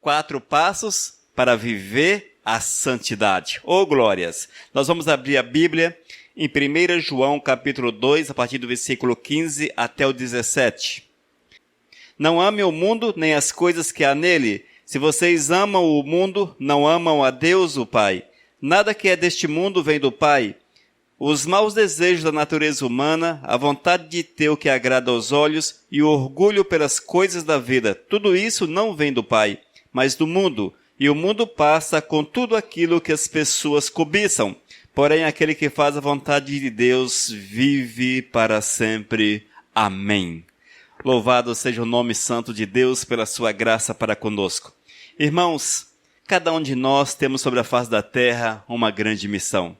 4 passos para viver a santidade. Oh, glórias! Nós vamos abrir a Bíblia em 1 João capítulo 2, a partir do versículo 15 até o 17. Não ame o mundo, nem as coisas que há nele. Se vocês amam o mundo, não amam a Deus, o Pai. Nada que é deste mundo vem do Pai. Os maus desejos da natureza humana, a vontade de ter o que agrada aos olhos e o orgulho pelas coisas da vida, tudo isso não vem do Pai, mas do mundo. E o mundo passa com tudo aquilo que as pessoas cobiçam. Porém, aquele que faz a vontade de Deus vive para sempre. Amém. Louvado seja o nome santo de Deus pela sua graça para conosco. Irmãos, cada um de nós temos sobre a face da terra uma grande missão.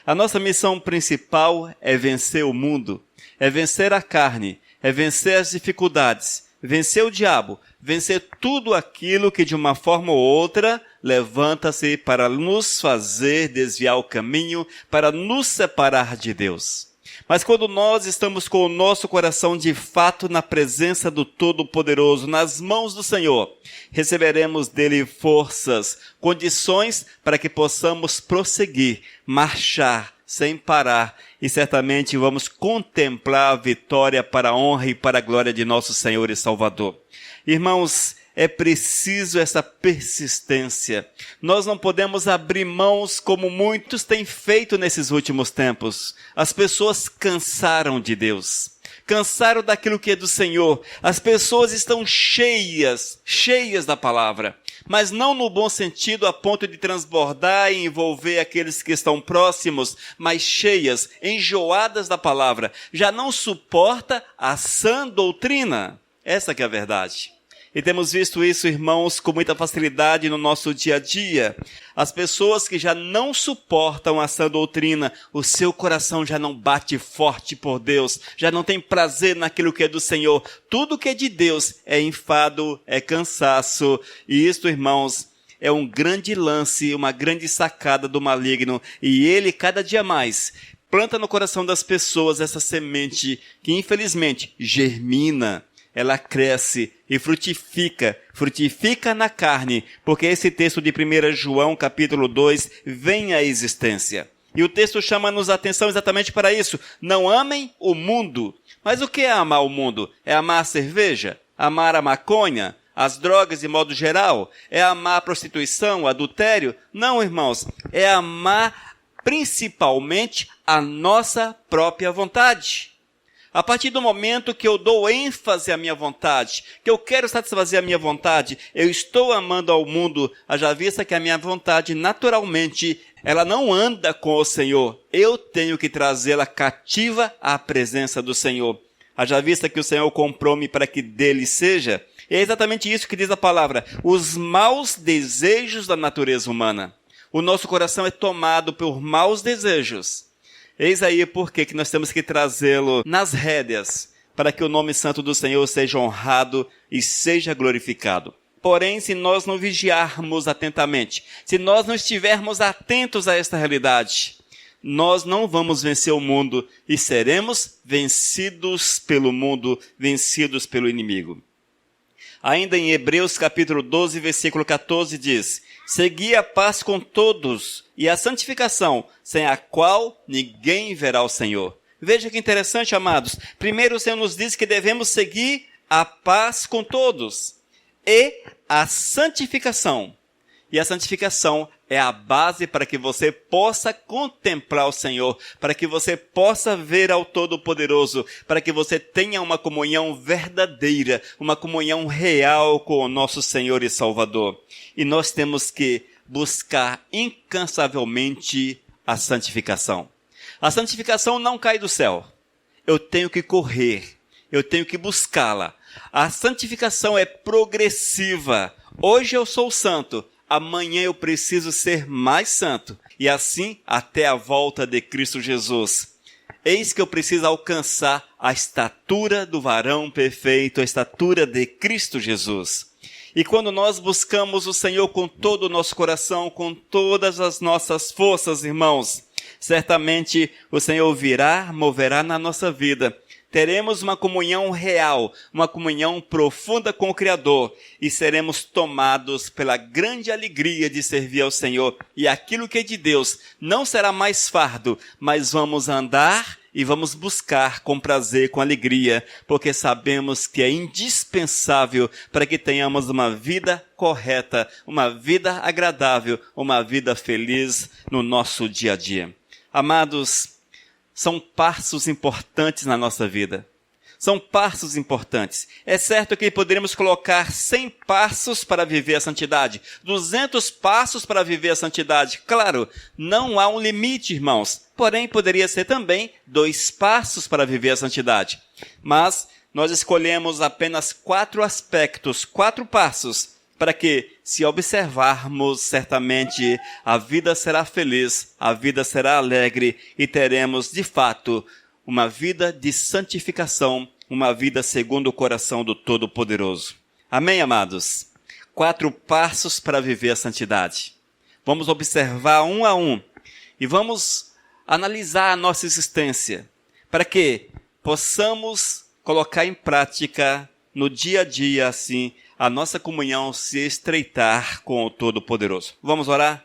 A nossa missão principal é vencer o mundo, é vencer a carne, é vencer as dificuldades, vencer o diabo, vencer tudo aquilo que de uma forma ou outra levanta-se para nos fazer desviar o caminho, para nos separar de Deus. Mas quando nós estamos com o nosso coração de fato na presença do Todo-Poderoso, nas mãos do Senhor, receberemos dele forças, condições para que possamos prosseguir, marchar sem parar e certamente vamos contemplar a vitória para a honra e para a glória de nosso Senhor e Salvador. Irmãos, é preciso essa persistência. Nós não podemos abrir mãos como muitos têm feito nesses últimos tempos. As pessoas cansaram de Deus. Cansaram daquilo que é do Senhor. As pessoas estão cheias da palavra. Mas não no bom sentido a ponto de transbordar e envolver aqueles que estão próximos, mas cheias, enjoadas da palavra. Já não suporta a sã doutrina. Essa que é a verdade. E temos visto isso, irmãos, com muita facilidade no nosso dia a dia. As pessoas que já não suportam a sã doutrina, o seu coração já não bate forte por Deus, já não tem prazer naquilo que é do Senhor. Tudo que é de Deus é enfado, é cansaço. E isto, irmãos, é um grande lance, uma grande sacada do maligno. E ele, cada dia mais, planta no coração das pessoas essa semente que, infelizmente, germina. Ela cresce e frutifica na carne, porque esse texto de 1 João capítulo 2 vem à existência. E o texto chama-nos a atenção exatamente para isso. Não amem o mundo. Mas o que é amar o mundo? É amar a cerveja? Amar a maconha? As drogas de modo geral? É amar a prostituição, o adultério? Não, irmãos. É amar principalmente a nossa própria vontade. A partir do momento que eu dou ênfase à minha vontade, que eu quero satisfazer a minha vontade, eu estou amando ao mundo, haja vista que a minha vontade, naturalmente, ela não anda com o Senhor. Eu tenho que trazê-la cativa à presença do Senhor. Haja vista que o Senhor comprou-me para que dele seja. E é exatamente isso que diz a palavra. Os maus desejos da natureza humana. O nosso coração é tomado por maus desejos. Eis aí por que nós temos que trazê-lo nas rédeas, para que o nome santo do Senhor seja honrado e seja glorificado. Porém, se nós não vigiarmos atentamente, se nós não estivermos atentos a esta realidade, nós não vamos vencer o mundo e seremos vencidos pelo mundo, vencidos pelo inimigo. Ainda em Hebreus capítulo 12, versículo 14 diz: segui a paz com todos e a santificação, sem a qual ninguém verá o Senhor. Veja que interessante, amados. Primeiro o Senhor nos diz que devemos seguir a paz com todos e a santificação. E a santificação é a base para que você possa contemplar o Senhor, para que você possa ver ao Todo-Poderoso, para que você tenha uma comunhão verdadeira, uma comunhão real com o nosso Senhor e Salvador. E nós temos que buscar incansavelmente a santificação. A santificação não cai do céu. Eu tenho que correr, eu tenho que buscá-la. A santificação é progressiva. Hoje eu sou santo. Amanhã eu preciso ser mais santo, e assim até a volta de Cristo Jesus. Eis que eu preciso alcançar a estatura do varão perfeito, a estatura de Cristo Jesus. E quando nós buscamos o Senhor com todo o nosso coração, com todas as nossas forças, irmãos, certamente o Senhor virá, moverá na nossa vida, teremos uma comunhão real, uma comunhão profunda com o Criador e seremos tomados pela grande alegria de servir ao Senhor. E aquilo que é de Deus não será mais fardo, mas vamos andar e vamos buscar com prazer, com alegria, porque sabemos que é indispensável para que tenhamos uma vida correta, uma vida agradável, uma vida feliz no nosso dia a dia. Amados, são passos importantes na nossa vida. São passos importantes. É certo que poderíamos colocar 100 passos para viver a santidade, 200 passos para viver a santidade. Claro, não há um limite, irmãos. Porém, poderia ser também 2 passos para viver a santidade. Mas nós escolhemos apenas 4 aspectos, 4 passos, para que, se observarmos, certamente a vida será feliz, a vida será alegre e teremos, de fato, uma vida de santificação, uma vida segundo o coração do Todo-Poderoso. Amém, amados? 4 passos para viver a santidade. Vamos observar um a um e vamos analisar a nossa existência para que possamos colocar em prática no dia a dia, assim, a nossa comunhão se estreitar com o Todo-Poderoso. Vamos orar?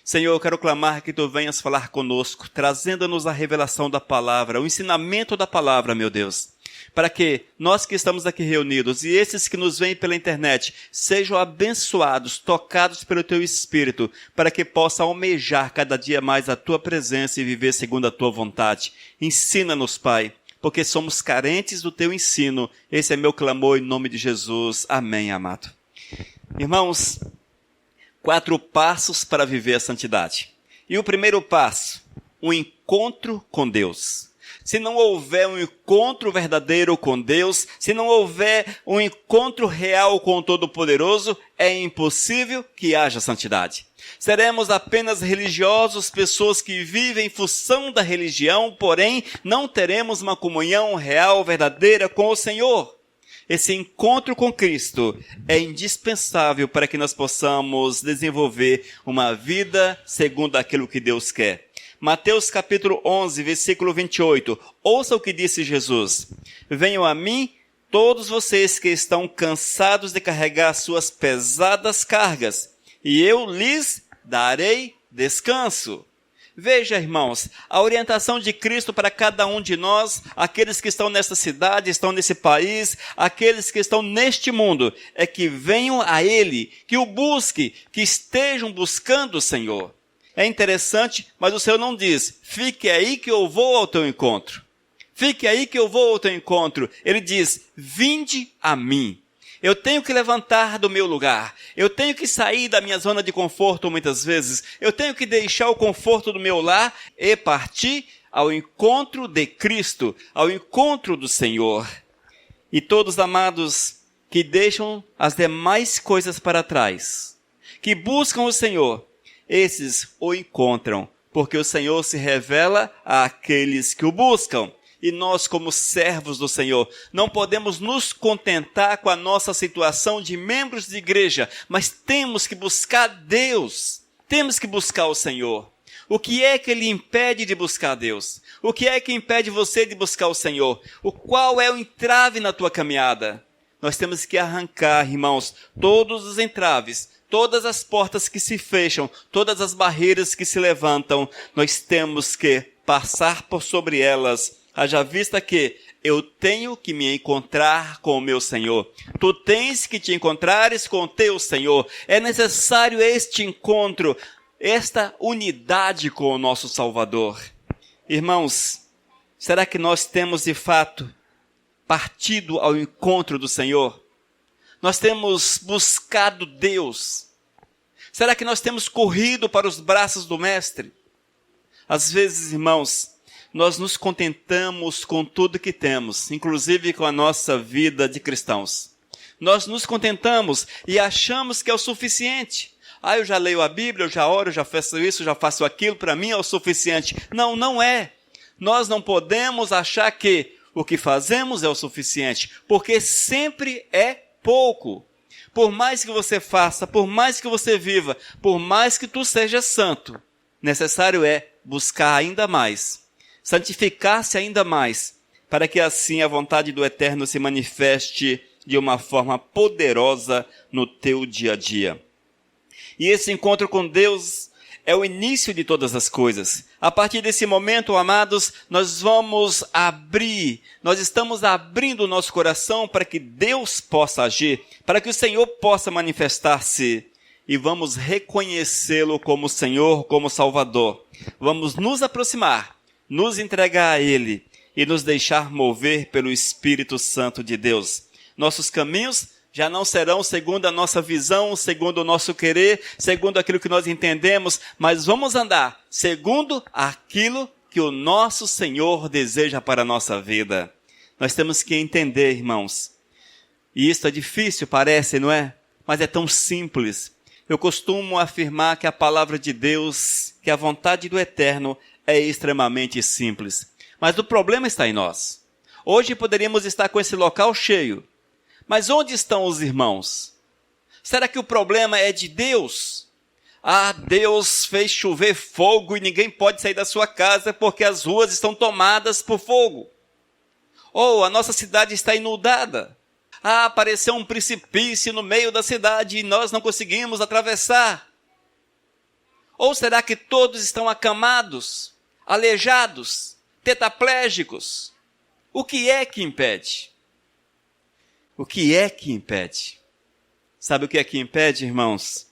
Senhor, eu quero clamar que Tu venhas falar conosco, trazendo-nos a revelação da palavra, o ensinamento da palavra, meu Deus, para que nós que estamos aqui reunidos e esses que nos veem pela internet sejam abençoados, tocados pelo Teu Espírito, para que possa almejar cada dia mais a Tua presença e viver segundo a Tua vontade. Ensina-nos, Pai, porque somos carentes do Teu ensino. Esse é meu clamor em nome de Jesus. Amém, amado. Irmãos, 4 passos para viver a santidade. E o primeiro passo, um encontro com Deus. Se não houver um encontro verdadeiro com Deus, se não houver um encontro real com o Todo-Poderoso, é impossível que haja santidade. Seremos apenas religiosos, pessoas que vivem em função da religião, porém não teremos uma comunhão real, verdadeira com o Senhor. Esse encontro com Cristo é indispensável para que nós possamos desenvolver uma vida segundo aquilo que Deus quer. Mateus capítulo 11, versículo 28. Ouça o que disse Jesus. Venham a mim todos vocês que estão cansados de carregar suas pesadas cargas, e eu lhes darei descanso. Veja, irmãos, a orientação de Cristo para cada um de nós, aqueles que estão nesta cidade, estão nesse país, aqueles que estão neste mundo, é que venham a Ele, que o busquem, que estejam buscando o Senhor. É interessante, mas o Senhor não diz, fique aí que eu vou ao teu encontro. Fique aí que eu vou ao teu encontro. Ele diz, vinde a mim. Eu tenho que levantar do meu lugar. Eu tenho que sair da minha zona de conforto muitas vezes. Eu tenho que deixar o conforto do meu lar e partir ao encontro de Cristo, ao encontro do Senhor. E todos, amados, que deixam as demais coisas para trás, que buscam o Senhor, esses o encontram, porque o Senhor se revela àqueles que o buscam. E nós, como servos do Senhor, não podemos nos contentar com a nossa situação de membros de igreja, mas temos que buscar Deus, temos que buscar o Senhor. O que é que Ele impede de buscar Deus? O que é que impede você de buscar o Senhor? Qual é o entrave na tua caminhada? Nós temos que arrancar, irmãos, todos os entraves, todas as portas que se fecham, todas as barreiras que se levantam, nós temos que passar por sobre elas. Haja vista que eu tenho que me encontrar com o meu Senhor. Tu tens que te encontrares com o teu Senhor. É necessário este encontro, esta unidade com o nosso Salvador. Irmãos, será que nós temos de fato partido ao encontro do Senhor? Nós temos buscado Deus? Será que nós temos corrido para os braços do Mestre? Às vezes, irmãos, nós nos contentamos com tudo que temos, inclusive com a nossa vida de cristãos. Nós nos contentamos e achamos que é o suficiente. Eu já leio a Bíblia, eu já oro, eu já faço isso, eu já faço aquilo, para mim é o suficiente. Não, não é. Nós não podemos achar que o que fazemos é o suficiente, porque sempre é pouco. Por mais que você faça, por mais que você viva, por mais que tu seja santo, necessário é buscar ainda mais, santificar-se ainda mais, para que assim a vontade do Eterno se manifeste de uma forma poderosa no teu dia a dia. E esse encontro com Deus é o início de todas as coisas. A partir desse momento, amados, nós estamos abrindo o nosso coração para que Deus possa agir, para que o Senhor possa manifestar-se, e vamos reconhecê-lo como Senhor, como Salvador. Vamos nos aproximar, nos entregar a Ele e nos deixar mover pelo Espírito Santo de Deus. Nossos caminhos já não serão segundo a nossa visão, segundo o nosso querer, segundo aquilo que nós entendemos, mas vamos andar segundo aquilo que o nosso Senhor deseja para a nossa vida. Nós temos que entender, irmãos, e isso é difícil, parece, não é? Mas é tão simples. Eu costumo afirmar que a palavra de Deus, que a vontade do Eterno é extremamente simples. Mas o problema está em nós. Hoje poderíamos estar com esse local cheio, mas onde estão os irmãos? Será que o problema é de Deus? Deus fez chover fogo e ninguém pode sair da sua casa porque as ruas estão tomadas por fogo. Ou a nossa cidade está inundada. Apareceu um precipício no meio da cidade e nós não conseguimos atravessar. Ou será que todos estão acamados, aleijados, tetraplégicos? O que é que impede? O que é que impede? Sabe o que é que impede, irmãos?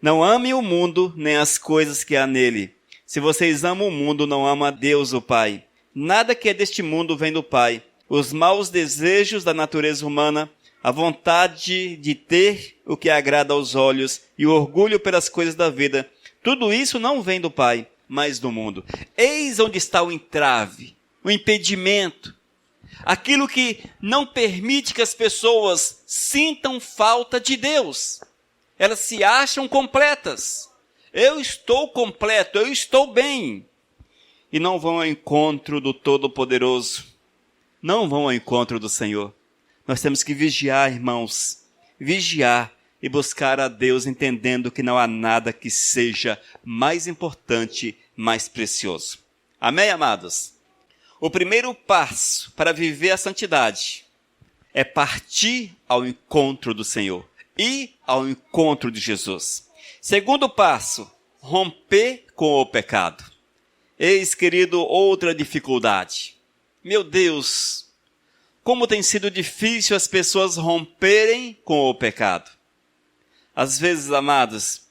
Não amem o mundo, nem as coisas que há nele. Se vocês amam o mundo, não amam a Deus, o Pai. Nada que é deste mundo vem do Pai. Os maus desejos da natureza humana, a vontade de ter o que agrada aos olhos e o orgulho pelas coisas da vida, tudo isso não vem do Pai, mas do mundo. Eis onde está o entrave, o impedimento. Aquilo que não permite que as pessoas sintam falta de Deus. Elas se acham completas. Eu estou completo, eu estou bem. E não vão ao encontro do Todo-Poderoso. Não vão ao encontro do Senhor. Nós temos que vigiar, irmãos. Vigiar e buscar a Deus entendendo que não há nada que seja mais importante, mais precioso. Amém, amados? O primeiro passo para viver a santidade é partir ao encontro do Senhor, ir ao encontro de Jesus. Segundo passo, romper com o pecado. Eis, querido, outra dificuldade. Meu Deus, como tem sido difícil as pessoas romperem com o pecado. Às vezes, amados,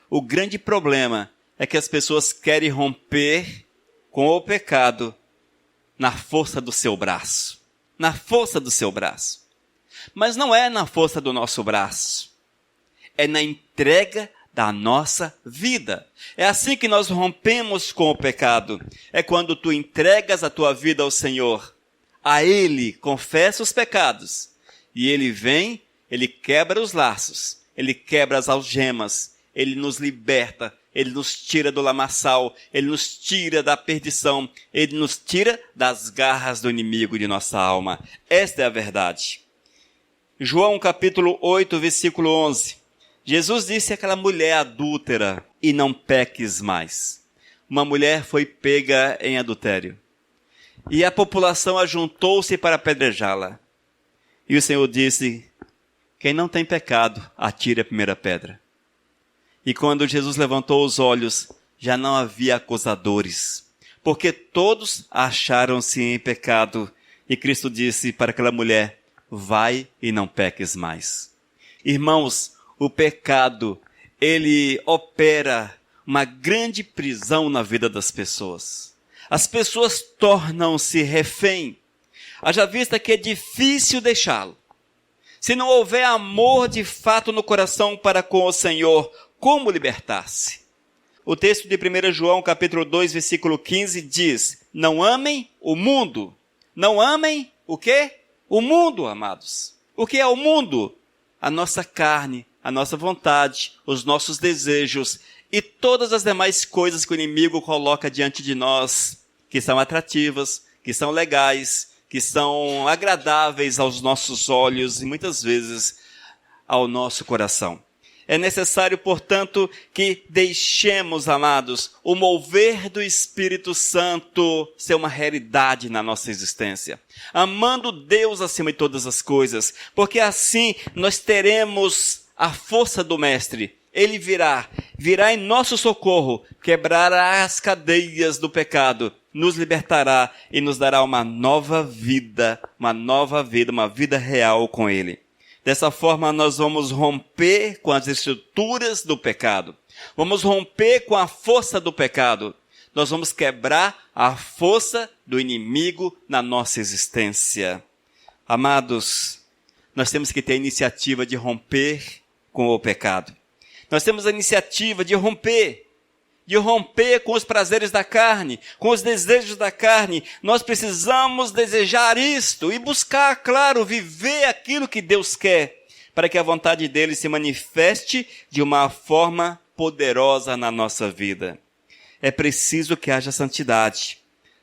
o grande problema é que as pessoas querem romper com o pecado na força do seu braço. Na força do seu braço. Mas não é na força do nosso braço. É na entrega da nossa vida. É assim que nós rompemos com o pecado. É quando tu entregas a tua vida ao Senhor. A Ele confessa os pecados. E Ele vem, Ele quebra os laços. Ele quebra as algemas. Ele nos liberta. Ele nos tira do lamaçal, Ele nos tira da perdição, Ele nos tira das garras do inimigo de nossa alma. Esta é a verdade. João capítulo 8, versículo 11. Jesus disse àquela mulher adúltera, e não peques mais. Uma mulher foi pega em adultério. E a população ajuntou-se para apedrejá-la. E o Senhor disse, quem não tem pecado, atire a primeira pedra. E quando Jesus levantou os olhos, já não havia acusadores, porque todos acharam-se em pecado. E Cristo disse para aquela mulher, vai e não peques mais. Irmãos, o pecado, ele opera uma grande prisão na vida das pessoas. As pessoas tornam-se refém. Haja vista que é difícil deixá-lo. Se não houver amor de fato no coração para com o Senhor, como libertar-se? O texto de 1 João, capítulo 2, versículo 15, diz, não amem o mundo. Não amem o quê? O mundo, amados. O que é o mundo? A nossa carne, a nossa vontade, os nossos desejos e todas as demais coisas que o inimigo coloca diante de nós, que são atrativas, que são legais, que são agradáveis aos nossos olhos e muitas vezes ao nosso coração. É necessário, portanto, que deixemos, amados, o mover do Espírito Santo ser uma realidade na nossa existência. Amando Deus acima de todas as coisas, porque assim nós teremos a força do Mestre. Ele virá em nosso socorro, quebrará as cadeias do pecado, nos libertará e nos dará uma vida real com Ele. Dessa forma, nós vamos romper com as estruturas do pecado. Vamos romper com a força do pecado. Nós vamos quebrar a força do inimigo na nossa existência. Amados, nós temos que ter a iniciativa de romper com o pecado. Nós temos a iniciativa de romper com os prazeres da carne, com os desejos da carne. Nós precisamos desejar isto e buscar, claro, viver aquilo que Deus quer, para que a vontade dele se manifeste de uma forma poderosa na nossa vida. É preciso que haja santidade.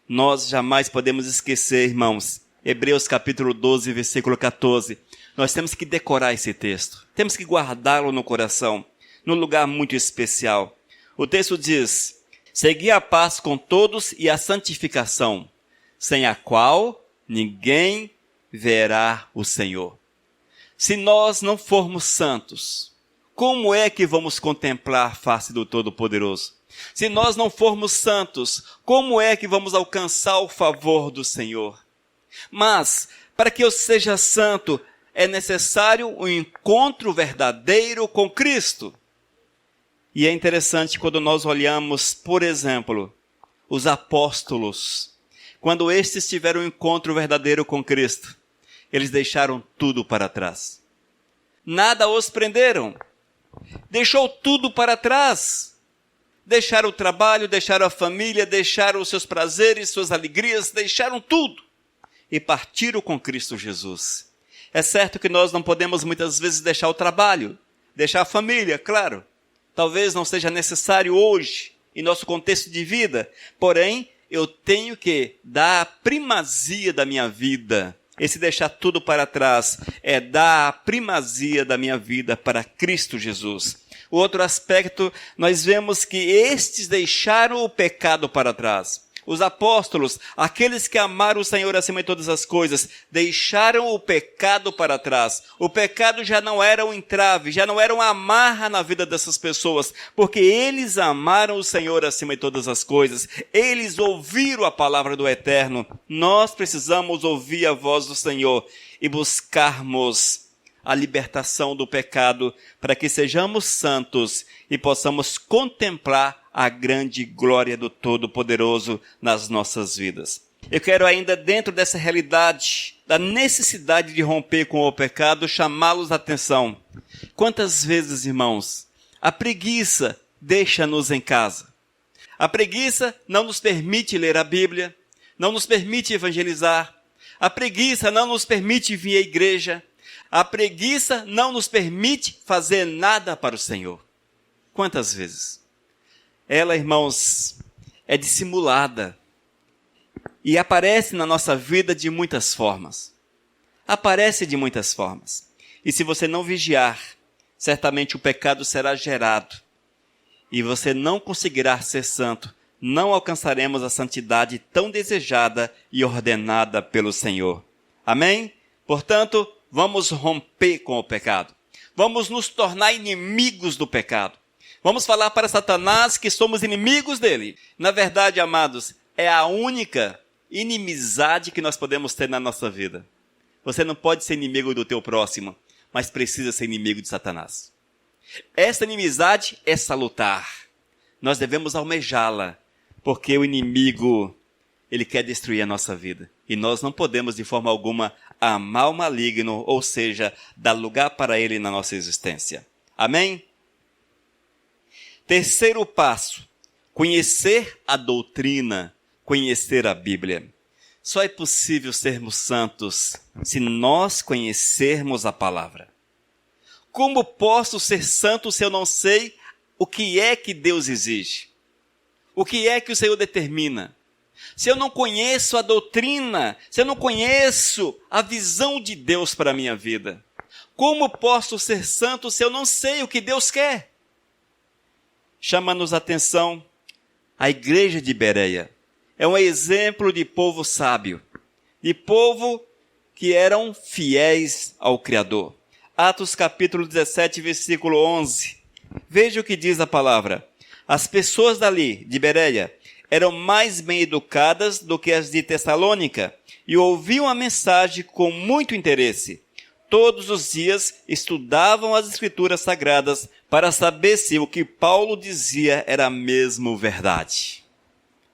Nós jamais podemos esquecer, irmãos, Hebreus capítulo 12, versículo 14. Nós temos que decorar esse texto. Temos que guardá-lo no coração, num lugar muito especial. O texto diz: segui a paz com todos e a santificação, sem a qual ninguém verá o Senhor. Se nós não formos santos, como é que vamos contemplar a face do Todo-Poderoso? Se nós não formos santos, como é que vamos alcançar o favor do Senhor? Mas, para que eu seja santo, é necessário um encontro verdadeiro com Cristo. E é interessante quando nós olhamos, por exemplo, os apóstolos. Quando estes tiveram um encontro verdadeiro com Cristo, eles deixaram tudo para trás. Nada os prenderam. Deixou tudo para trás. Deixaram o trabalho, deixaram a família, deixaram os seus prazeres, suas alegrias, deixaram tudo. E partiram com Cristo Jesus. É certo que nós não podemos muitas vezes deixar o trabalho, deixar a família, claro. Talvez não seja necessário hoje, em nosso contexto de vida. Porém, eu tenho que dar a primazia da minha vida. Esse deixar tudo para trás é dar a primazia da minha vida para Cristo Jesus. O outro aspecto, nós vemos que estes deixaram o pecado para trás. Os apóstolos, aqueles que amaram o Senhor acima de todas as coisas, deixaram o pecado para trás. O pecado já não era um entrave, já não era uma amarra na vida dessas pessoas, porque eles amaram o Senhor acima de todas as coisas. Eles ouviram a palavra do Eterno. Nós precisamos ouvir a voz do Senhor e buscarmos a libertação do pecado para que sejamos santos e possamos contemplar a grande glória do Todo-Poderoso nas nossas vidas. Eu quero ainda, dentro dessa realidade, da necessidade de romper com o pecado, chamá-los a atenção. Quantas vezes, irmãos, a preguiça deixa-nos em casa? A preguiça não nos permite ler a Bíblia, não nos permite evangelizar. A preguiça não nos permite vir à igreja. A preguiça não nos permite fazer nada para o Senhor. Quantas vezes? Ela, irmãos, é dissimulada e aparece na nossa vida de muitas formas. Aparece de muitas formas. E se você não vigiar, certamente o pecado será gerado e você não conseguirá ser santo. Não alcançaremos a santidade tão desejada e ordenada pelo Senhor. Amém? Portanto, vamos romper com o pecado. Vamos nos tornar inimigos do pecado. Vamos falar para Satanás que somos inimigos dele. Na verdade, amados, é a única inimizade que nós podemos ter na nossa vida. Você não pode ser inimigo do teu próximo, mas precisa ser inimigo de Satanás. Essa inimizade é salutar. Nós devemos almejá-la, porque o inimigo, ele quer destruir a nossa vida. E nós não podemos, de forma alguma, amar o maligno, ou seja, dar lugar para ele na nossa existência. Amém? Terceiro passo, conhecer a doutrina, conhecer a Bíblia. Só é possível sermos santos se nós conhecermos a palavra. Como posso ser santo se eu não sei o que é que Deus exige? O que é que o Senhor determina? Se eu não conheço a doutrina, se eu não conheço a visão de Deus para a minha vida, Como posso ser santo se eu não sei o que Deus quer? Chama-nos a atenção a igreja de Bereia. É um exemplo de povo sábio, de povo que eram fiéis ao Criador. Atos capítulo 17, versículo 11. Veja o que diz a palavra. As pessoas dali, de Bereia, eram mais bem educadas do que as de Tessalônica e ouviam a mensagem com muito interesse. Todos os dias estudavam as Escrituras Sagradas para saber se o que Paulo dizia era mesmo verdade.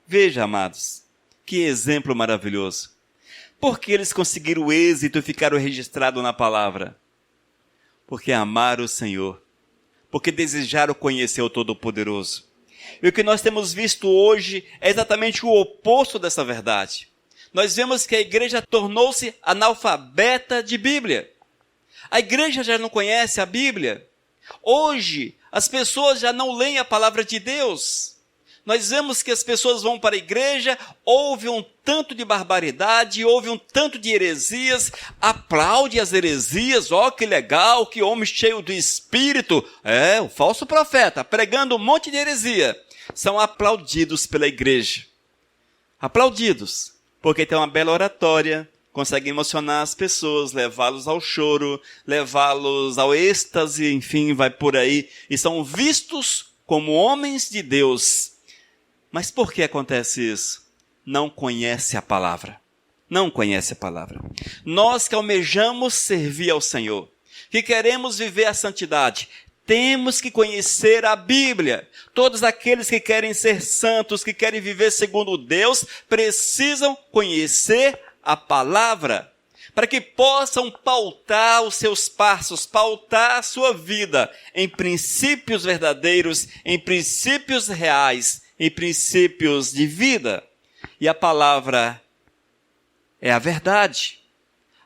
Veja, amados, que exemplo maravilhoso. Por que eles conseguiram êxito e ficaram registrados na palavra? Porque amaram o Senhor, porque desejaram conhecer o Todo-Poderoso. E o que nós temos visto hoje é exatamente o oposto dessa verdade. Nós vemos que a igreja tornou-se analfabeta de Bíblia. A igreja já não conhece a Bíblia. Hoje, as pessoas já não leem a palavra de Deus. Nós vemos que as pessoas vão para a igreja, ouvem um tanto de barbaridade, ouvem um tanto de heresias, aplaudem as heresias, ó, que legal, que homem cheio do Espírito. O falso profeta, pregando um monte de heresia. São aplaudidos pela igreja. Aplaudidos, porque tem uma bela oratória, consegue emocionar as pessoas, levá-los ao choro, levá-los ao êxtase, enfim, vai por aí. E são vistos como homens de Deus. Mas por que acontece isso? Não conhece a palavra. Não conhece a palavra. Nós que almejamos servir ao Senhor, que queremos viver a santidade, temos que conhecer a Bíblia. Todos aqueles que querem ser santos, que querem viver segundo Deus, precisam conhecer a palavra, para que possam pautar os seus passos, pautar a sua vida em princípios verdadeiros, em princípios reais, em princípios de vida. E a palavra é a verdade.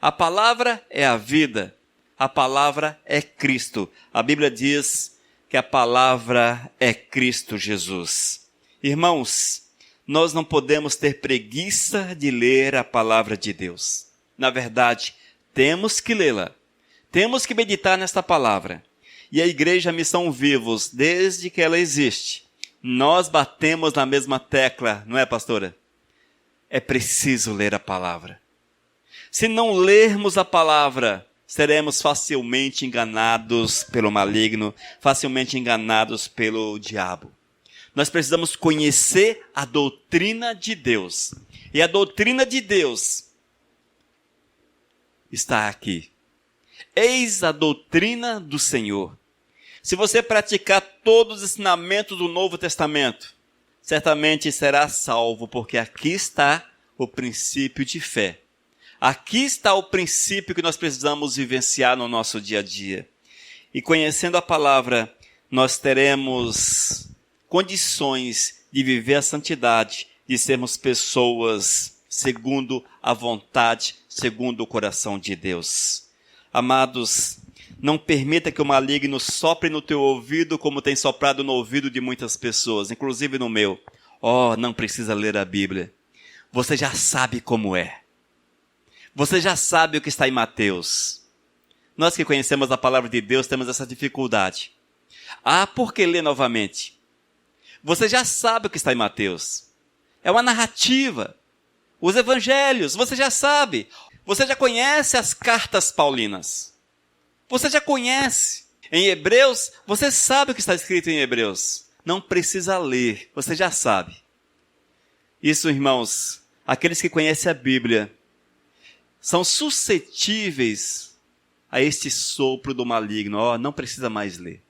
A palavra é a vida. A palavra é Cristo. A Bíblia diz que a palavra é Cristo Jesus. Irmãos, nós não podemos ter preguiça de ler a palavra de Deus. Na verdade, temos que lê-la. Temos que meditar nesta palavra. E a Igreja Missão Vivos, desde que ela existe, nós batemos na mesma tecla, não é, pastora? É preciso ler a palavra. Se não lermos a palavra, seremos facilmente enganados pelo maligno, facilmente enganados pelo diabo. Nós precisamos conhecer a doutrina de Deus. E a doutrina de Deus está aqui. Eis a doutrina do Senhor. Se você praticar todos os ensinamentos do Novo Testamento, certamente será salvo, porque aqui está o princípio de fé. Aqui está o princípio que nós precisamos vivenciar no nosso dia a dia. E conhecendo a palavra, nós teremos condições de viver a santidade, de sermos pessoas segundo a vontade, segundo o coração de Deus. Amados, não permita que o maligno sopre no teu ouvido como tem soprado no ouvido de muitas pessoas, inclusive no meu. Não precisa ler a Bíblia. Você já sabe como é. Você já sabe o que está em Mateus. Nós que conhecemos a palavra de Deus temos essa dificuldade. Por que ler novamente? Você já sabe o que está em Mateus. É uma narrativa. Os evangelhos, você já sabe. Você já conhece as cartas paulinas. Você já conhece. Em Hebreus, você sabe o que está escrito em Hebreus. Não precisa ler, você já sabe. Isso, irmãos, aqueles que conhecem a Bíblia são suscetíveis a este sopro do maligno. Não precisa mais ler.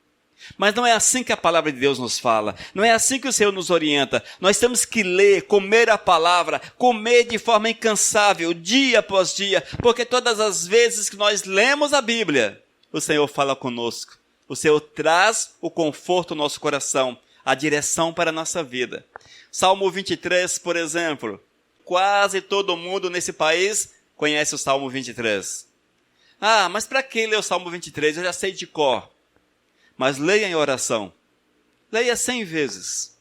Mas não é assim que a palavra de Deus nos fala. Não é assim que o Senhor nos orienta. Nós temos que ler, comer a palavra, comer de forma incansável, dia após dia, porque todas as vezes que nós lemos a Bíblia, o Senhor fala conosco. O Senhor traz o conforto ao nosso coração, a direção para a nossa vida. Salmo 23, por exemplo. Quase todo mundo nesse país conhece o Salmo 23. Mas para que ler o Salmo 23? Eu já sei de cor. Mas leia em oração. Leia 100 vezes.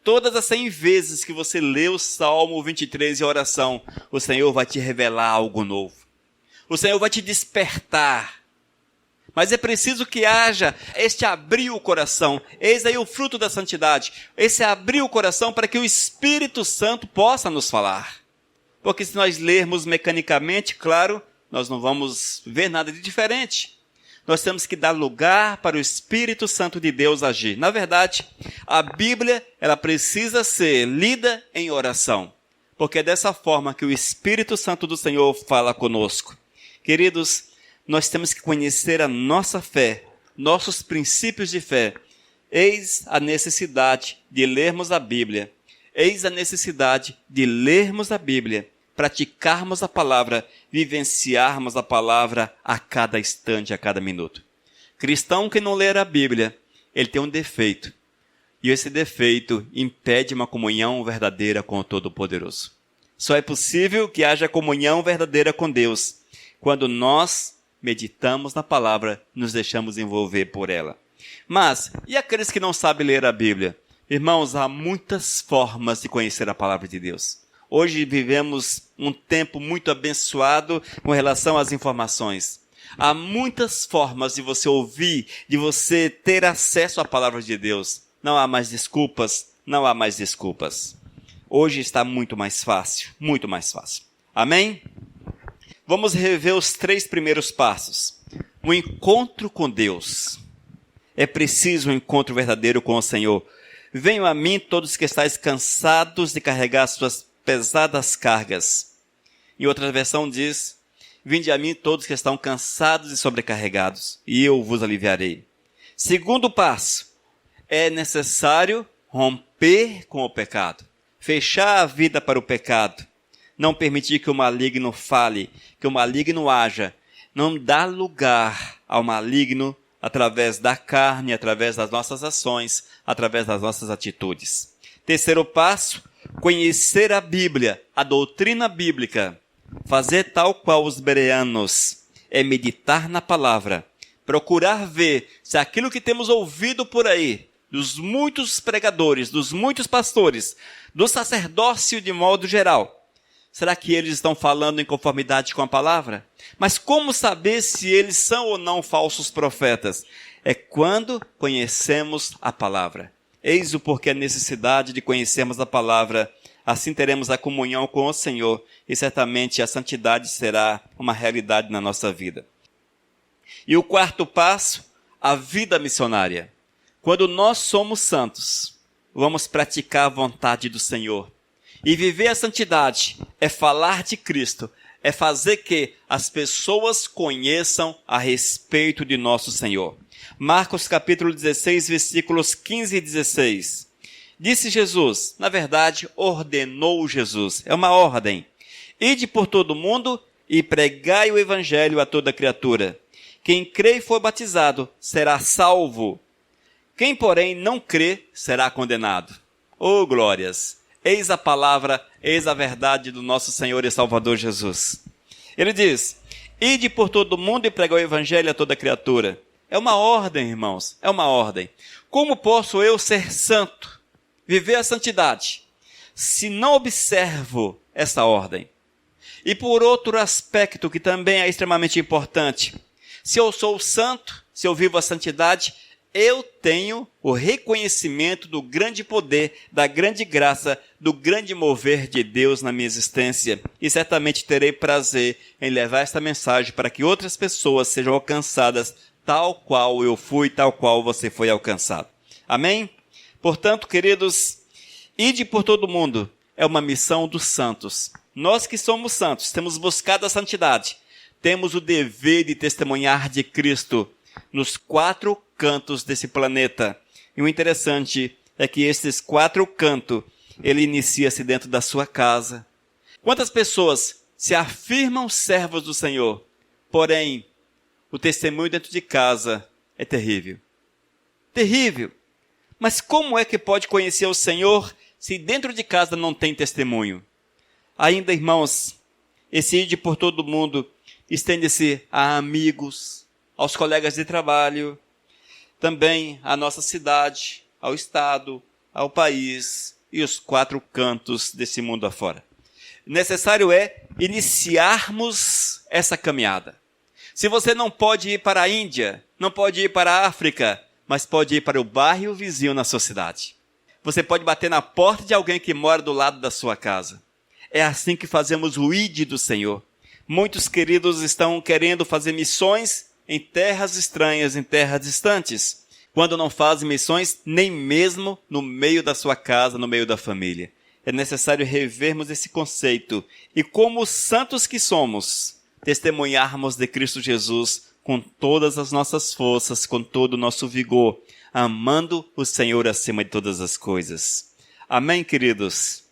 Todas as 100 vezes que você lê o Salmo 23 em oração, o Senhor vai te revelar algo novo. O Senhor vai te despertar Mas é preciso que haja este abrir o coração. Eis aí o fruto da santidade. Esse abrir o coração para que o Espírito Santo possa nos falar. Porque se nós lermos mecanicamente, claro, nós não vamos ver nada de diferente. Nós temos que dar lugar para o Espírito Santo de Deus agir. Na verdade, a Bíblia, ela precisa ser lida em oração. Porque é dessa forma que o Espírito Santo do Senhor fala conosco. Queridos, nós temos que conhecer a nossa fé, nossos princípios de fé. Eis a necessidade de lermos a Bíblia. Eis a necessidade de lermos a Bíblia, praticarmos a palavra, vivenciarmos a palavra a cada instante, a cada minuto. Cristão que não ler a Bíblia, ele tem um defeito. E esse defeito impede uma comunhão verdadeira com o Todo-Poderoso. Só é possível que haja comunhão verdadeira com Deus quando nós meditamos na palavra, nos deixamos envolver por ela. Mas, e aqueles que não sabem ler a Bíblia? Irmãos, há muitas formas de conhecer a palavra de Deus. Hoje vivemos um tempo muito abençoado com relação às informações. Há muitas formas de você ouvir, de você ter acesso à palavra de Deus. Não há mais desculpas, não há mais desculpas. Hoje está muito mais fácil, muito mais fácil. Amém? Vamos rever os 3 primeiros passos. O encontro com Deus. É preciso um encontro verdadeiro com o Senhor. Venham a mim todos que estáis cansados de carregar suas pesadas cargas. Em outra versão diz, vinde a mim todos que estão cansados e sobrecarregados, e eu vos aliviarei. Segundo passo, é necessário romper com o pecado. Fechar a vida para o pecado. Não permitir que o maligno fale, que o maligno haja. Não dar lugar ao maligno através da carne, através das nossas ações, através das nossas atitudes. Terceiro passo, conhecer a Bíblia, a doutrina bíblica. Fazer tal qual os bereanos, é meditar na palavra. Procurar ver se aquilo que temos ouvido por aí, dos muitos pregadores, dos muitos pastores, do sacerdócio de modo geral, será que eles estão falando em conformidade com a palavra? Mas como saber se eles são ou não falsos profetas? É quando conhecemos a palavra. Eis o porquê a necessidade de conhecermos a palavra. Assim teremos a comunhão com o Senhor e certamente a santidade será uma realidade na nossa vida. E o quarto passo, a vida missionária. Quando nós somos santos, vamos praticar a vontade do Senhor. E viver a santidade é falar de Cristo, é fazer que as pessoas conheçam a respeito de nosso Senhor. Marcos capítulo 16, versículos 15 e 16. Disse Jesus, na verdade, ordenou Jesus, é uma ordem. Ide por todo o mundo e pregai o evangelho a toda criatura. Quem crê e for batizado será salvo. Quem, porém, não crê será condenado. Oh, glórias! Eis a palavra, eis a verdade do nosso Senhor e Salvador Jesus. Ele diz, ide por todo o mundo e pregai o evangelho a toda criatura. É uma ordem, irmãos, é uma ordem. Como posso eu ser santo, viver a santidade, se não observo essa ordem? E por outro aspecto que também é extremamente importante, se eu sou santo, se eu vivo a santidade, eu tenho o reconhecimento do grande poder, da grande graça, do grande mover de Deus na minha existência. E certamente terei prazer em levar esta mensagem para que outras pessoas sejam alcançadas tal qual eu fui, tal qual você foi alcançado. Amém? Portanto, queridos, ide por todo mundo. É uma missão dos santos. Nós que somos santos, temos buscado a santidade. Temos o dever de testemunhar de Cristo nos 4 cantos desse planeta. E o interessante é que esses 4 cantos, ele inicia-se dentro da sua casa. Quantas pessoas se afirmam servos do Senhor, porém, o testemunho dentro de casa é terrível. Terrível. Mas como é que pode conhecer o Senhor se dentro de casa não tem testemunho? Ainda, irmãos, esse ide por todo mundo estende-se a amigos, aos colegas de trabalho, também à nossa cidade, ao estado, ao país e os 4 cantos desse mundo afora. Necessário é iniciarmos essa caminhada. Se você não pode ir para a Índia, não pode ir para a África, mas pode ir para o bairro vizinho na sua cidade. Você pode bater na porta de alguém que mora do lado da sua casa. É assim que fazemos o ID do Senhor. Muitos queridos estão querendo fazer missões em terras estranhas, em terras distantes, quando não fazem missões nem mesmo no meio da sua casa, no meio da família. É necessário revermos esse conceito e, como santos que somos, testemunharmos de Cristo Jesus com todas as nossas forças, com todo o nosso vigor, amando o Senhor acima de todas as coisas. Amém, queridos?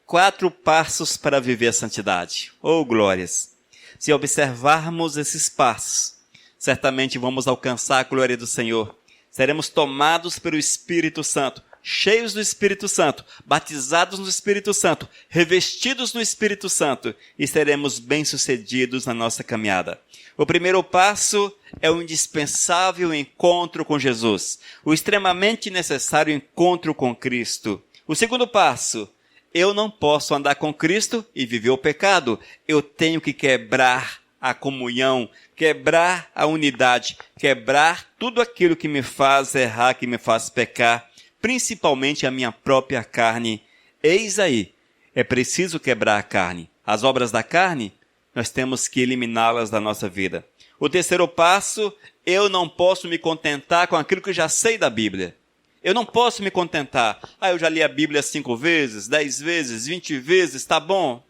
4 passos para viver a santidade. Oh, glórias! Se observarmos esses passos, certamente vamos alcançar a glória do Senhor. Seremos tomados pelo Espírito Santo, cheios do Espírito Santo, batizados no Espírito Santo, revestidos no Espírito Santo, e seremos bem-sucedidos na nossa caminhada. O primeiro passo é o indispensável encontro com Jesus, o extremamente necessário encontro com Cristo. O segundo passo: eu não posso andar com Cristo e viver o pecado. Eu tenho que quebrar a comunhão, quebrar a unidade, quebrar tudo aquilo que me faz errar, que me faz pecar, principalmente a minha própria carne. Eis aí, é preciso quebrar a carne. As obras da carne, nós temos que eliminá-las da nossa vida. O terceiro passo: eu não posso me contentar com aquilo que eu já sei da Bíblia. Eu não posso me contentar. Eu já li a Bíblia 5 vezes, 10 vezes, 20 vezes, tá bom.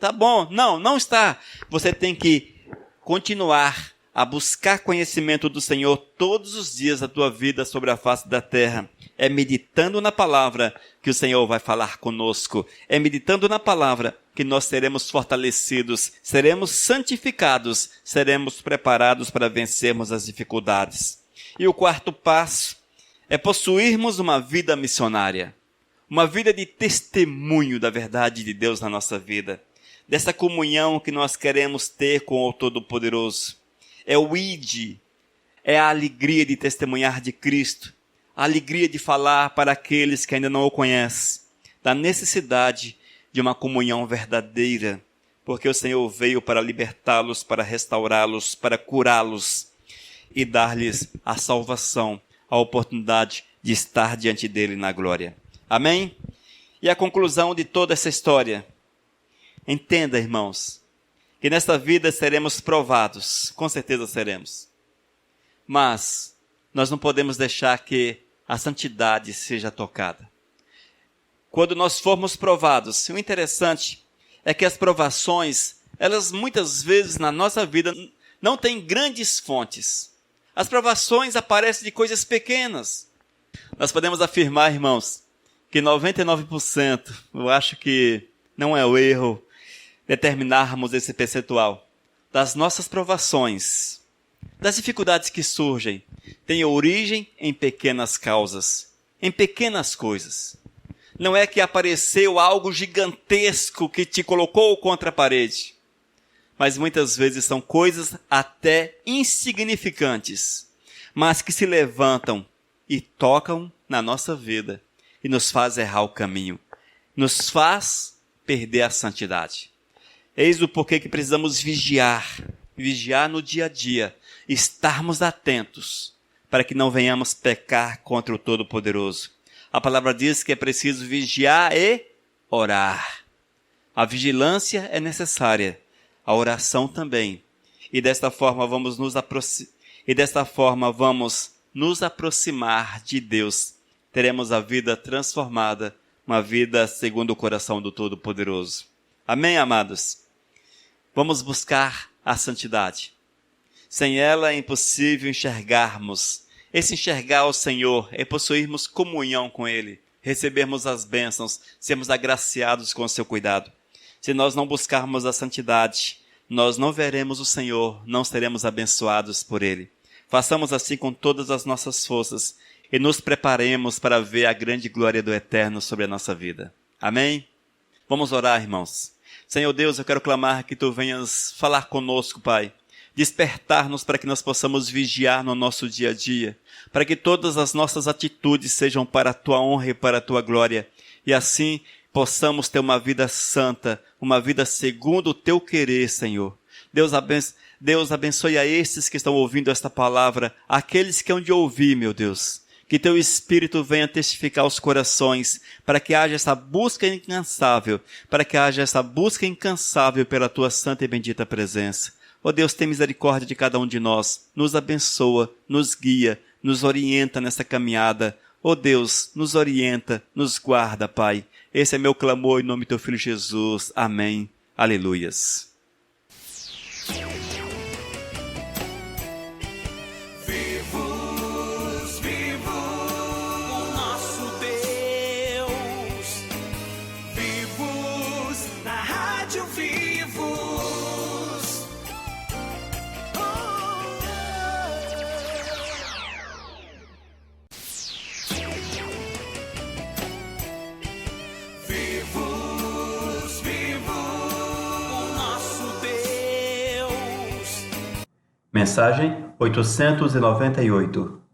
Não, não está. Você tem que continuar a buscar conhecimento do Senhor todos os dias da tua vida sobre a face da terra. É meditando na palavra que o Senhor vai falar conosco. É meditando na palavra que nós seremos fortalecidos, seremos santificados, seremos preparados para vencermos as dificuldades. E o quarto passo é possuirmos uma vida missionária, uma vida de testemunho da verdade de Deus na nossa vida, dessa comunhão que nós queremos ter com o Todo-Poderoso. É o ID, é a alegria de testemunhar de Cristo, a alegria de falar para aqueles que ainda não o conhecem, da necessidade de uma comunhão verdadeira, porque o Senhor veio para libertá-los, para restaurá-los, para curá-los e dar-lhes a salvação, a oportunidade de estar diante dele na glória. Amém? E a conclusão de toda essa história: entenda, irmãos, que nesta vida seremos provados, com certeza seremos. Mas nós não podemos deixar que a santidade seja tocada. Quando nós formos provados, o interessante é que as provações, elas muitas vezes na nossa vida não têm grandes fontes. As provações aparecem de coisas pequenas. Nós podemos afirmar, irmãos, que 99%, eu acho que não é o erro determinarmos esse percentual, das nossas provações, das dificuldades que surgem, tem origem em pequenas causas, em pequenas coisas. Não é que apareceu algo gigantesco que te colocou contra a parede, mas muitas vezes são coisas até insignificantes, mas que se levantam e tocam na nossa vida e nos faz errar o caminho, nos faz perder a santidade. Eis o porquê que precisamos vigiar no dia a dia, estarmos atentos para que não venhamos pecar contra o Todo-Poderoso. A palavra diz que é preciso vigiar e orar. A vigilância é necessária, a oração também. E desta forma vamos nos aproximar de Deus. Teremos a vida transformada, uma vida segundo o coração do Todo-Poderoso. Amém, amados? Vamos buscar a santidade. Sem ela é impossível enxergarmos. Esse enxergar o Senhor é possuirmos comunhão com Ele, recebermos as bênçãos, sermos agraciados com o seu cuidado. Se nós não buscarmos a santidade, nós não veremos o Senhor, não seremos abençoados por Ele. Façamos assim com todas as nossas forças e nos preparemos para ver a grande glória do Eterno sobre a nossa vida. Amém? Vamos orar, irmãos. Senhor Deus, eu quero clamar que Tu venhas falar conosco, Pai. Despertar-nos para que nós possamos vigiar no nosso dia a dia, para que todas as nossas atitudes sejam para a Tua honra e para a Tua glória, e assim possamos ter uma vida santa, uma vida segundo o Teu querer, Senhor. Deus, Deus, abençoe a estes que estão ouvindo esta palavra, aqueles que hão de ouvir, meu Deus. Que teu Espírito venha testificar os corações, para que haja essa busca incansável, pela tua santa e bendita presença. Ó Deus, tem misericórdia de cada um de nós, nos abençoa, nos guia, nos orienta nessa caminhada. Ó Deus, nos orienta, nos guarda, Pai. Esse é meu clamor em nome do teu Filho Jesus. Amém. Aleluias. Mensagem 898.